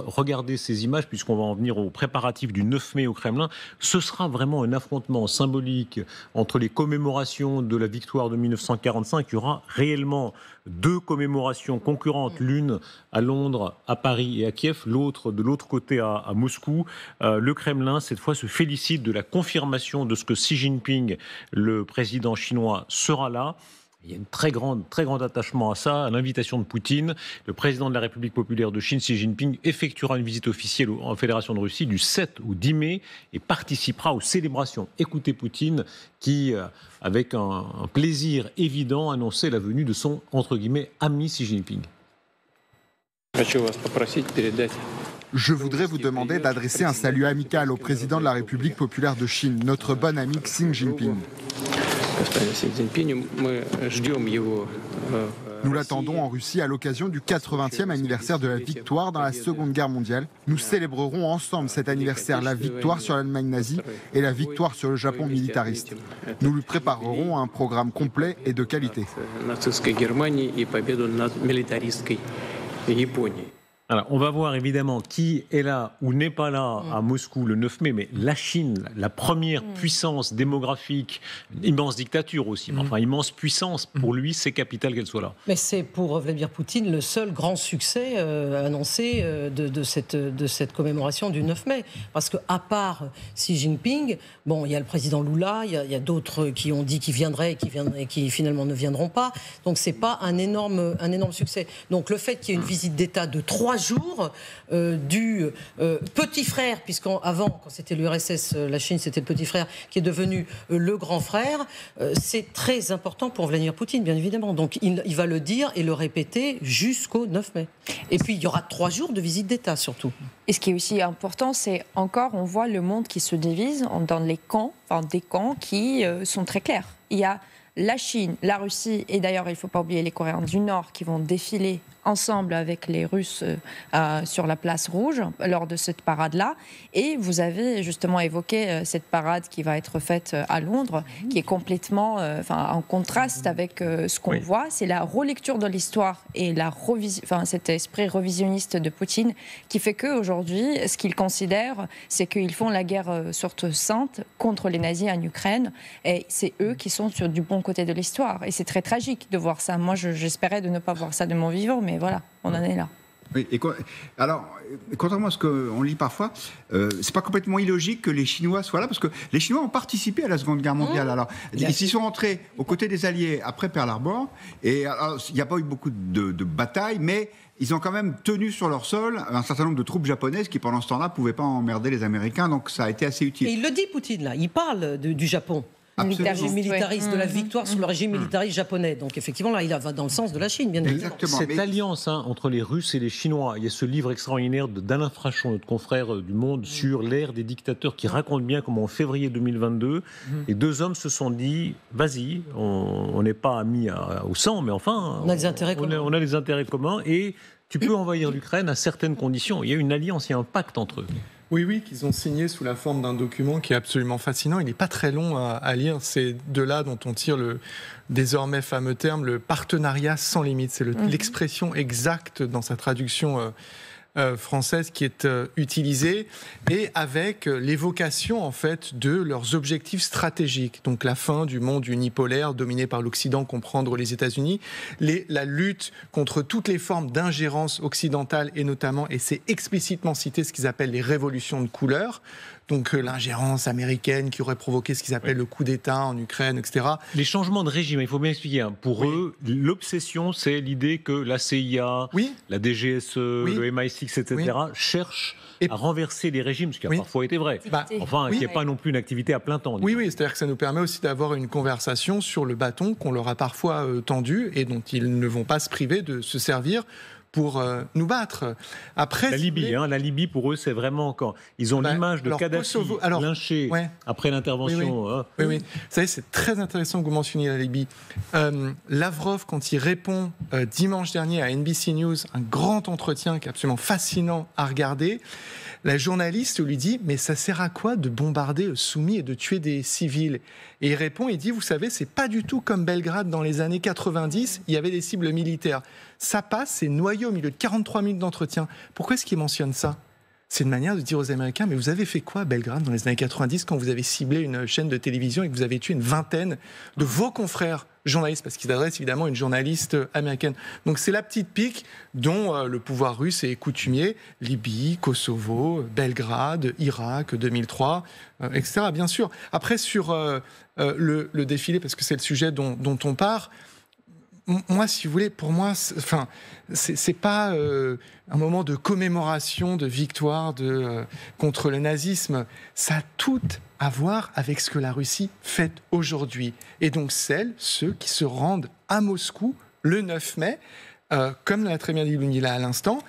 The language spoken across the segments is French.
regardez ces images, puisqu'on va en venir aux préparatifs du 9 mai au Kremlin, ce sera vraiment un affrontement symbolique entre les commémorations de la victoire de 1945. Il y aura réellement 2 commémorations concurrentes, l'une à Londres, à Paris et à Kiev, l'autre de l'autre côté à Moscou. Le Kremlin, cette fois, se félicite de la confirmation de ce que Xi Jinping, le président chinois, sera là. Il y a un très grand attachement à ça, à l'invitation de Poutine. Le président de la République populaire de Chine, Xi Jinping, effectuera une visite officielle en Fédération de Russie du 7 au 10 mai et participera aux célébrations. Écoutez Poutine qui, avec un plaisir évident, annonçait la venue de son, entre guillemets, ami Xi Jinping. Je voudrais vous demander d'adresser un salut amical au président de la République populaire de Chine, notre bon ami Xi Jinping. Nous l'attendons en Russie à l'occasion du 80e anniversaire de la victoire dans la Seconde Guerre mondiale. Nous célébrerons ensemble cet anniversaire, la victoire sur l'Allemagne nazie et la victoire sur le Japon militariste. Nous lui préparerons un programme complet et de qualité. Alors, on va voir évidemment qui est là ou n'est pas là à Moscou le 9 mai, mais la Chine, la première puissance démographique, immense dictature aussi, enfin immense puissance, pour lui c'est capital qu'elle soit là. Mais c'est pour Vladimir Poutine le seul grand succès annoncé de cette commémoration du 9 mai. Parce qu'à part Xi Jinping, bon, il y a le président Lula, il y a d'autres qui ont dit qu'ils viendraient et qui finalement ne viendront pas. Donc c'est pas un énorme succès. Donc le fait qu'il y ait une visite d'État de 3 jours du petit frère, puisqu'avant, quand c'était l'URSS, la Chine, c'était le petit frère qui est devenu le grand frère, c'est très important pour Vladimir Poutine, bien évidemment. Donc il va le dire et le répéter jusqu'au 9 mai. Et puis il y aura 3 jours de visite d'État surtout. Et ce qui est aussi important, c'est encore, on voit le monde qui se divise dans les camps, des camps qui sont très clairs. Il y a la Chine, la Russie et d'ailleurs, il ne faut pas oublier les Coréens du Nord qui vont défiler ensemble avec les Russes sur la place rouge lors de cette parade-là. Et vous avez justement évoqué cette parade qui va être faite à Londres, qui est complètement en contraste avec ce qu'on voit. C'est la relecture de l'histoire et cet esprit revisionniste de Poutine qui fait qu'aujourd'hui, ce qu'il considère, c'est qu'ils font la guerre sorte sainte contre les nazis en Ukraine. Et c'est eux qui sont du bon côté de l'histoire. Et c'est très tragique de voir ça. Moi, j'espérais de ne pas voir ça de mon vivant, mais voilà, on en est là. Oui, alors, contrairement à ce qu'on lit parfois, c'est pas complètement illogique que les Chinois soient là, parce que les Chinois ont participé à la Seconde Guerre mondiale. Alors, ils y sont entrés aux côtés des Alliés après Pearl Harbor, et il n'y a pas eu beaucoup de batailles, mais ils ont quand même tenu sur leur sol un certain nombre de troupes japonaises qui, pendant ce temps-là, ne pouvaient pas emmerder les Américains, donc ça a été assez utile. Et il le dit, Poutine, là, il parle du Japon. Le régime militariste, de la victoire sur le régime militariste japonais. Donc effectivement, là, il va dans le sens de la Chine, bien évidemment. Cette alliance entre les Russes et les Chinois, il y a ce livre extraordinaire d'Alain Frachon, notre confrère du Monde, sur l'ère des dictateurs, qui raconte bien comment en février 2022, les 2 hommes se sont dit, vas-y, on n'est pas amis au sang, mais enfin, on a des intérêts communs. On a des intérêts communs et tu peux envahir l'Ukraine à certaines conditions. Il y a une alliance, il y a un pacte entre eux. Oui, qu'ils ont signé sous la forme d'un document qui est absolument fascinant. Il n'est pas très long à lire. C'est de là dont on tire le désormais fameux terme, le partenariat sans limite. C'est l'expression exacte dans sa traduction française qui est utilisée, et avec l'évocation en fait de leurs objectifs stratégiques. Donc la fin du monde unipolaire dominé par l'Occident, comprendre les États-Unis, la lutte contre toutes les formes d'ingérence occidentale, et notamment, et c'est explicitement cité, ce qu'ils appellent les révolutions de couleur. Donc l'ingérence américaine qui aurait provoqué ce qu'ils appellent le coup d'État en Ukraine, etc. Les changements de régime, il faut bien expliquer. Pour eux, l'obsession, c'est l'idée que la CIA, la DGSE, le MI6, etc. cherchent à renverser les régimes, ce qui a parfois été vrai. Enfin, qu'il n'y ait pas non plus une activité à plein temps. Oui, c'est-à-dire que ça nous permet aussi d'avoir une conversation sur le bâton qu'on leur a parfois tendu et dont ils ne vont pas se priver de se servir pour nous battre. Après, la Libye, pour eux, c'est vraiment quand ils ont l'image de Kadhafi lynché après l'intervention. Oui. Vous savez, c'est très intéressant que vous mentionniez la Libye. Lavrov, quand il répond dimanche dernier à NBC News, un grand entretien qui est absolument fascinant à regarder, la journaliste lui dit « Mais ça sert à quoi de bombarder Soumy et de tuer des civils ?» Et il répond, il dit « Vous savez, c'est pas du tout comme Belgrade dans les années 90, il y avait des cibles militaires. Ça passe, c'est noyé au milieu de 43 minutes d'entretien. Pourquoi est-ce qu'il mentionne ça ? C'est une manière de dire aux Américains, mais vous avez fait quoi à Belgrade dans les années 90 quand vous avez ciblé une chaîne de télévision et que vous avez tué une vingtaine de vos confrères journalistes, parce qu'il s'adresse évidemment à une journaliste américaine. Donc c'est la petite pique dont le pouvoir russe est coutumier. Libye, Kosovo, Belgrade, Irak, 2003, etc. Bien sûr. Après, sur le défilé, parce que c'est le sujet dont on part, moi, si vous voulez, pour moi, c'est pas un moment de commémoration, de victoire contre le nazisme. Ça a tout à voir avec ce que la Russie fait aujourd'hui. Et donc ceux qui se rendent à Moscou le 9 mai, comme l'a très bien dit Lunila à l'instant,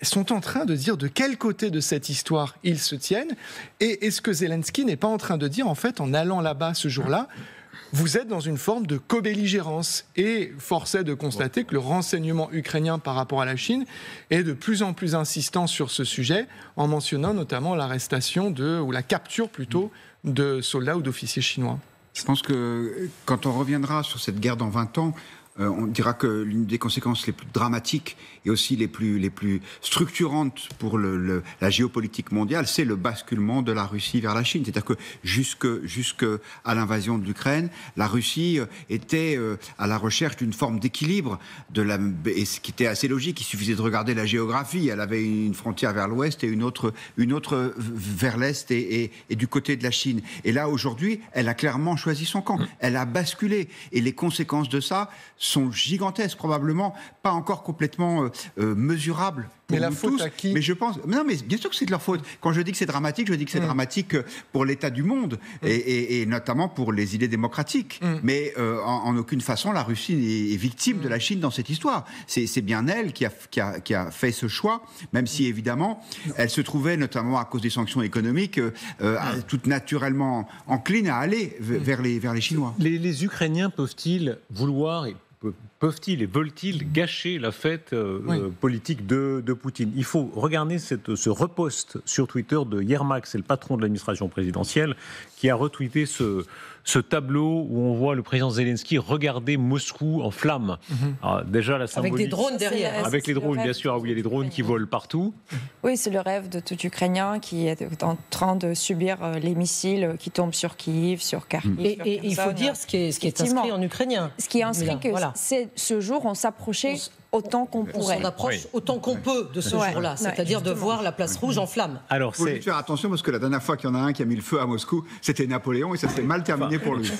sont en train de dire de quel côté de cette histoire ils se tiennent. Et est-ce que Zelensky n'est pas en train de dire, en fait, en allant là-bas ce jour-là, vous êtes dans une forme de co-belligérance. Et force est de constater que le renseignement ukrainien par rapport à la Chine est de plus en plus insistant sur ce sujet, en mentionnant notamment l'arrestation ou la capture plutôt de soldats ou d'officiers chinois. Je pense que quand on reviendra sur cette guerre dans 20 ans, on dira que l'une des conséquences les plus dramatiques et aussi les plus structurantes pour la géopolitique mondiale, c'est le basculement de la Russie vers la Chine. C'est-à-dire que jusque à l'invasion de l'Ukraine, la Russie était à la recherche d'une forme d'équilibre, et ce qui était assez logique. Il suffisait de regarder la géographie. Elle avait une frontière vers l'ouest et une autre vers l'est et du côté de la Chine. Et là, aujourd'hui, elle a clairement choisi son camp. Elle a basculé. Et les conséquences de ça sont gigantesques, probablement pas encore complètement mesurables. Mais la faute à qui ? Mais je pense, non, mais bien sûr que c'est de leur faute. Quand je dis que c'est dramatique, je dis que c'est dramatique pour l'état du monde et notamment pour les idées démocratiques. Mais en aucune façon, la Russie est victime de la Chine dans cette histoire. C'est bien elle qui a fait ce choix, même si évidemment, elle se trouvait, notamment à cause des sanctions économiques, toute naturellement encline à aller vers les Chinois. Les Ukrainiens peuvent-ils vouloir peuvent-ils et veulent-ils gâcher la fête politique de Poutine ? Il faut regarder ce repost sur Twitter de Yermak, c'est le patron de l'administration présidentielle, qui a retweeté ce tableau où on voit le président Zelensky regarder Moscou en flammes. Alors, déjà, la symbolique... Avec des drones derrière. Avec les drones, bien sûr. Il y a des drones qui volent partout. Oui, c'est le rêve de tout Ukrainien qui est en train de subir les missiles qui tombent sur Kiev, sur Kharkiv. Et il faut dire ce qui est inscrit en ukrainien. Ce qui est inscrit, c'est ce jour, on s'approchait autant qu'on pourrait. On s'en approche autant qu'on peut de ce jour-là, c'est-à-dire de voir la place rouge en flammes. Alors, il faut juste faire attention parce que la dernière fois qu'il y en a un qui a mis le feu à Moscou, c'était Napoléon et ça s'est mal terminé pour lui.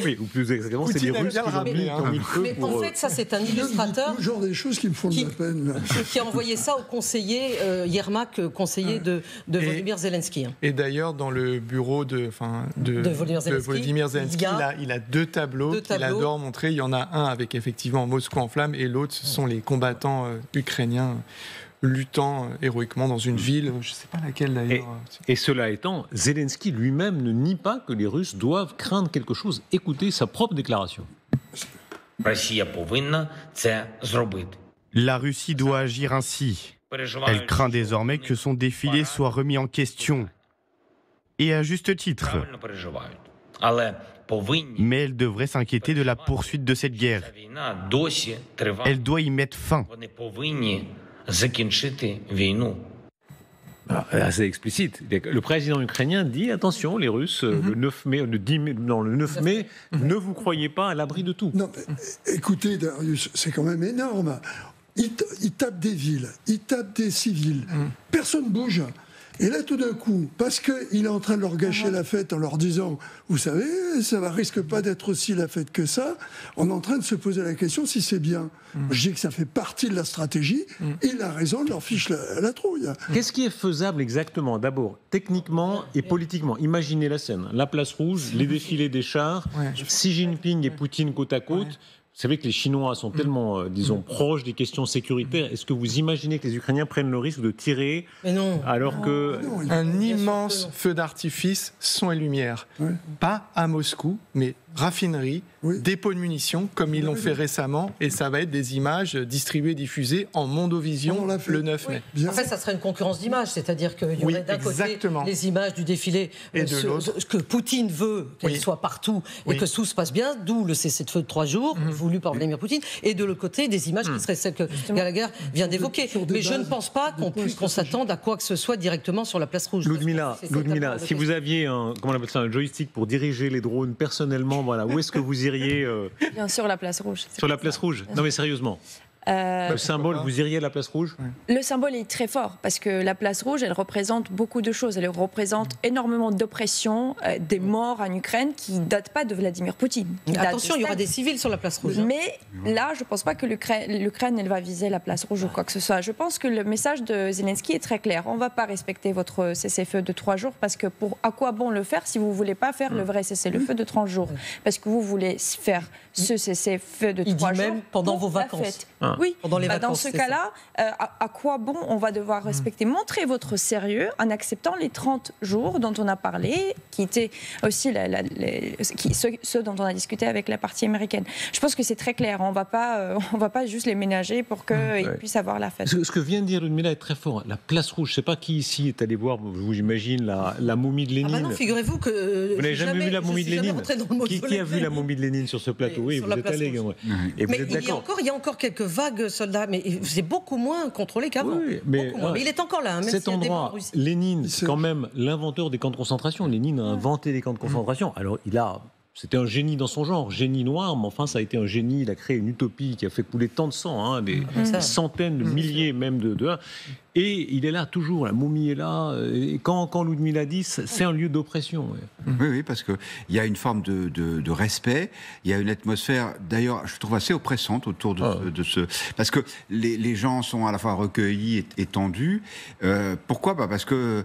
Oui, ou plus exactement, c'est les Russes qui ont mis le feu. Mais en fait, ça, c'est un illustrateur. Le genre des choses qui me font de la peine. Qui a envoyé ça au conseiller Yermak, conseiller de Volodymyr Zelensky. Et d'ailleurs, dans le bureau de Volodymyr Zelensky, il a deux tableaux qu'il adore montrer. Il y en a un avec effectivement Moscou en flammes et l'autre, ce sont les combattants ukrainiens luttant héroïquement dans une ville, je ne sais pas laquelle d'ailleurs. Et cela étant, Zelensky lui-même ne nie pas que les Russes doivent craindre quelque chose. Écoutez sa propre déclaration. La Russie doit agir ainsi. Elle craint désormais que son défilé soit remis en question. Et à juste titre. Mais elle devrait s'inquiéter de la poursuite de cette guerre. Elle doit y mettre fin. C'est explicite. Le président ukrainien dit attention, les Russes, le 9 mai, ne vous croyez pas à l'abri de tout. Non, mais, écoutez, Darius, c'est quand même énorme. Il tape des villes, il tape des civils. Personne ne bouge. Et là, tout d'un coup, parce qu'il est en train de leur gâcher la fête en leur disant, vous savez, ça ne risque pas d'être aussi la fête que ça, on est en train de se poser la question si c'est bien. Je dis que ça fait partie de la stratégie, et il a raison de leur fiche la trouille. Qu'est-ce qui est faisable exactement ? D'abord, techniquement et politiquement. Imaginez la scène. La place rouge, les défilés des chars, Xi Jinping et Poutine côte à côte. Vous savez que les Chinois sont tellement, disons, proches des questions sécuritaires. Est-ce que vous imaginez que les Ukrainiens prennent le risque de tirer alors que... Un immense feu d'artifice, son et lumière. Pas à Moscou, mais raffinerie, dépôt de munitions, comme ils l'ont fait récemment. Et ça va être des images distribuées, diffusées en Mondovision le 9 mai. En fait, ça serait une concurrence d'images. C'est-à-dire qu'il y aurait d'un côté les images du défilé, et de l'autre, ce que Poutine veut qu'elles soient partout et que tout se passe bien, d'où le cessez-le-feu de 3 jours. Vous voulu par Vladimir Poutine, et de l'autre côté, des images qui seraient celles que Gallagher vient d'évoquer. Mais je ne pense pas qu'on s'attende à quoi que ce soit directement sur la place rouge. Ludmila, si vous aviez un joystick pour diriger les drones personnellement, voilà, où est-ce que vous iriez Bien sûr, la place rouge. Sur la place rouge. Non mais sérieusement. Le symbole, vous iriez à la place rouge ? Le symbole est très fort parce que la place rouge, elle représente beaucoup de choses. Elle représente énormément d'oppression, des morts en Ukraine qui ne datent pas de Vladimir Poutine. Attention, il y aura des civils sur la place rouge. Mais là, je ne pense pas que l'Ukraine elle va viser la place rouge ou quoi que ce soit. Je pense que le message de Zelensky est très clair. On ne va pas respecter votre cessez-le-feu de 3 jours parce que à quoi bon le faire si vous ne voulez pas faire le vrai cessez-le-feu de 30 jours ? Parce que vous voulez faire ce cessez-le-feu de 3 jours même pendant vos vacances. Oui, pendant les vacances, dans ce cas-là, à quoi bon on va devoir respecter, montrer votre sérieux en acceptant les 30 jours dont on a parlé, qui étaient aussi ceux dont on a discuté avec la partie américaine. Je pense que c'est très clair, on va pas juste les ménager pour qu'ils puissent avoir la fête. Ce que vient de dire Ludmila est très fort. La place rouge, je ne sais pas qui ici est allé voir, j'imagine, la momie de Lénine. Ah bah non, figurez-vous que... Vous n'avez jamais vu la momie de Lénine ? Qui a vu la momie de Lénine sur ce plateau ? Oui, vous êtes allé. Et vous êtes d'accord. Il y a encore quelques vagues soldats, mais c'est beaucoup moins contrôlé qu'avant. Oui, mais il est encore là. Même cet endroit, Lénine, c'est quand même l'inventeur des camps de concentration. Lénine a inventé les camps de concentration. Alors, c'était un génie dans son genre, génie noir, mais enfin, ça a été un génie. Il a créé une utopie qui a fait couler tant de sang, des centaines de milliers même de. Et il est là toujours, la momie est là. Et quand Ludmila dit, c'est un lieu d'oppression. Oui, parce qu'il y a une forme de respect, il y a une atmosphère, d'ailleurs, je trouve assez oppressante autour de ce... Parce que les gens sont à la fois recueillis et tendus. Pourquoi ? Parce que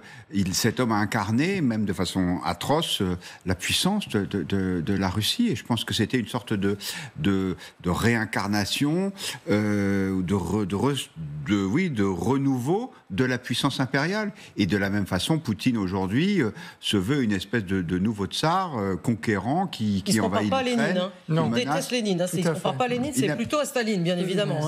cet homme a incarné, même de façon atroce, la puissance de la Russie. Et je pense que c'était une sorte de réincarnation, de renouveau de la puissance impériale. Et de la même façon, Poutine aujourd'hui se veut une espèce de nouveau tsar conquérant qui envahit l'Ukraine. Il déteste Lénine. Il ne compare pas Lénine, c'est plutôt à Staline, bien évidemment.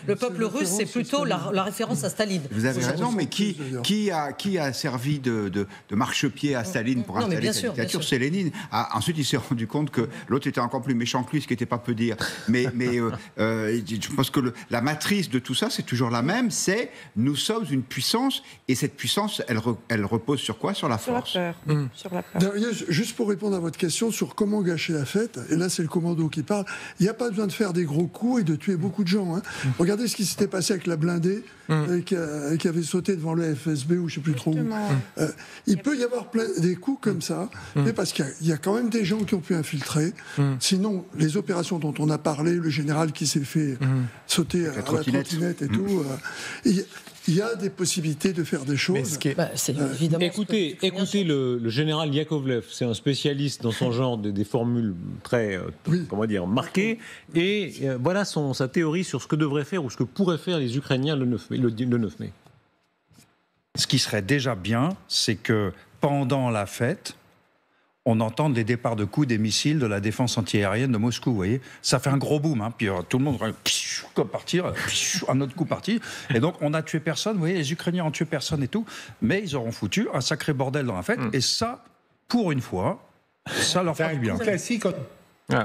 Le peuple russe, c'est plutôt la référence à Staline. Vous avez raison, mais qui a servi de marchepied à Staline pour installer sa dictature ? C'est Lénine. Ensuite, il s'est rendu compte que l'autre était encore plus méchant que lui, ce qui n'était pas peu dire. Mais je pense que la matrice de tout ça, c'est toujours la même, c'est nous sommes une puissance, et cette puissance, elle repose sur quoi ? Sur la force. Sur la peur. Juste pour répondre à votre question sur comment gâcher la fête, et là c'est le commando qui parle, il n'y a pas besoin de faire des gros coups et de tuer beaucoup de gens. Regardez ce qui s'était passé avec la blindée qui avait sauté devant le FSB ou je ne sais plus trop où. Il peut y avoir des coups comme ça, mais parce qu'il y a quand même des gens qui ont pu infiltrer. Sinon, les opérations dont on a parlé, le général qui s'est fait sauter à la trottinette et tout, il y a des possibilités de faire des choses. Écoutez le général Yakovlev, c'est un spécialiste dans son genre des formules très marquées, et voilà sa théorie sur ce que devraient faire ou ce que pourraient faire les Ukrainiens le 9 mai. Ce qui serait déjà bien, c'est que pendant la fête, on entend les départs de coups des missiles de la défense antiaérienne de Moscou, vous voyez. Ça fait un gros boom, puis tout le monde va partir, un autre coup partir. Et donc, on n'a tué personne, vous voyez, les Ukrainiens ont tué personne et tout, mais ils auront foutu un sacré bordel dans la fête, et ça, pour une fois, ça leur fait du bien.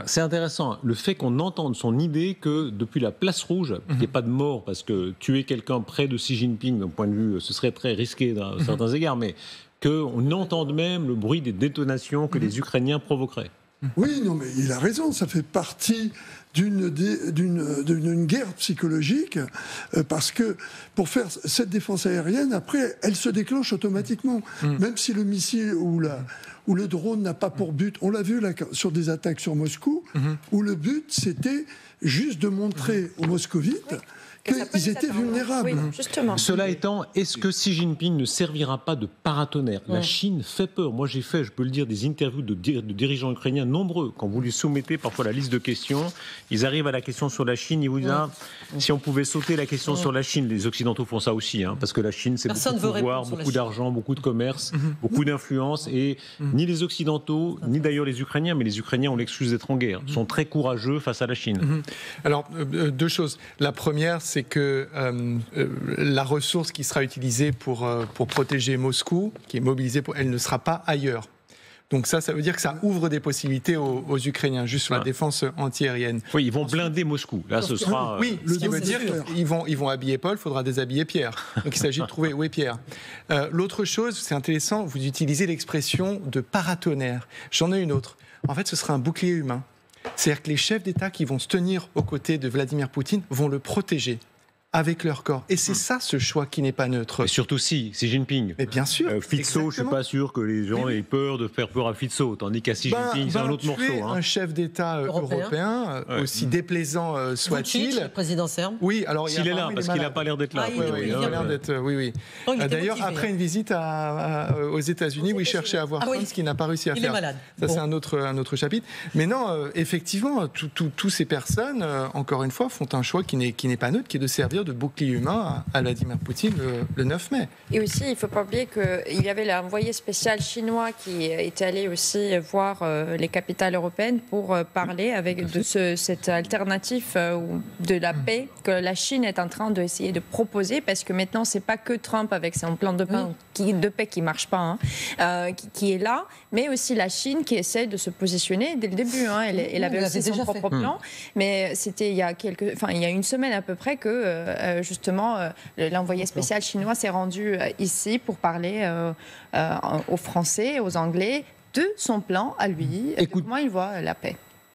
C'est intéressant, le fait qu'on entende son idée que depuis la place rouge, il n'y ait pas de mort, parce que tuer quelqu'un près de Xi Jinping, d'un point de vue, ce serait très risqué dans certains égards, mais qu'on entende même le bruit des détonations que les Ukrainiens provoqueraient. Oui, non, mais il a raison, ça fait partie d'une guerre psychologique, parce que pour faire cette défense aérienne, après, elle se déclenche automatiquement. Même si le missile ou le drone n'a pas pour but, on l'a vu là, sur des attaques sur Moscou, où le but, c'était juste de montrer aux moscovites qu'ils étaient vulnérables. Oui, justement. Cela étant, est-ce que Xi Jinping ne servira pas de paratonnerre ? La Chine fait peur. Moi, j'ai fait, je peux le dire, des interviews de dirigeants ukrainiens nombreux. Quand vous lui soumettez parfois la liste de questions, ils arrivent à la question sur la Chine, ils vous disent si on pouvait sauter la question sur la Chine. Les Occidentaux font ça aussi, parce que la Chine, c'est beaucoup de pouvoir, beaucoup d'argent, beaucoup de commerce, beaucoup d'influence. Et ni les Occidentaux, ni d'ailleurs les Ukrainiens, mais les Ukrainiens ont l'excuse d'être en guerre, sont très courageux face à la Chine. Alors, deux choses. La première, c'est que la ressource qui sera utilisée pour protéger Moscou, qui est mobilisée, elle ne sera pas ailleurs. Donc ça veut dire que ça ouvre des possibilités aux Ukrainiens, juste sur la défense antiaérienne. Oui, ils vont blinder Moscou. Là, ce sera... Oui, ce qui veut dire qu'ils vont habiller Paul, il faudra déshabiller Pierre. Donc il s'agit de trouver où est Pierre. L'autre chose, c'est intéressant, vous utilisez l'expression de paratonnerre. J'en ai une autre. En fait, ce sera un bouclier humain. C'est-à-dire que les chefs d'État qui vont se tenir aux côtés de Vladimir Poutine vont le protéger avec leur corps. Et c'est ça, ce choix qui n'est pas neutre. Et surtout si, Xi Jinping. Mais bien sûr. Fico, je ne suis pas sûr que les gens aient peur de faire peur à Fico, tandis qu'à Xi Jinping, c'est un autre morceau. Un chef d'État européen, aussi déplaisant soit-il. Vučić, le président serbe. Oui, alors s'il est là, parce qu'il n'a pas l'air d'être là. Il a l'air d'être. Oui. D'ailleurs, après une visite aux États-Unis, où il cherchait à voir Trump, ce qu'il n'a pas réussi à faire. Il est malade. Ça, c'est un autre chapitre. Mais non, effectivement, toutes ces personnes, encore une fois, font un choix qui n'est pas neutre, qui est de servir de bouclier humain à Vladimir Poutine le 9 mai. Et aussi, il ne faut pas oublier qu'il y avait l'envoyé spécial chinois qui était allé aussi voir les capitales européennes pour parler de cette alternative de la paix que la Chine est en train d'essayer de proposer, parce que maintenant, ce n'est pas que Trump avec son plan de paix qui ne marche pas, qui est là, mais aussi la Chine qui essaie de se positionner dès le début. Elle avait aussi son propre plan, mais c'était il y a une semaine à peu près que justement l'envoyé spécial chinois s'est rendu ici pour parler aux Français, aux Anglais de son plan à lui, comment il voit la paix.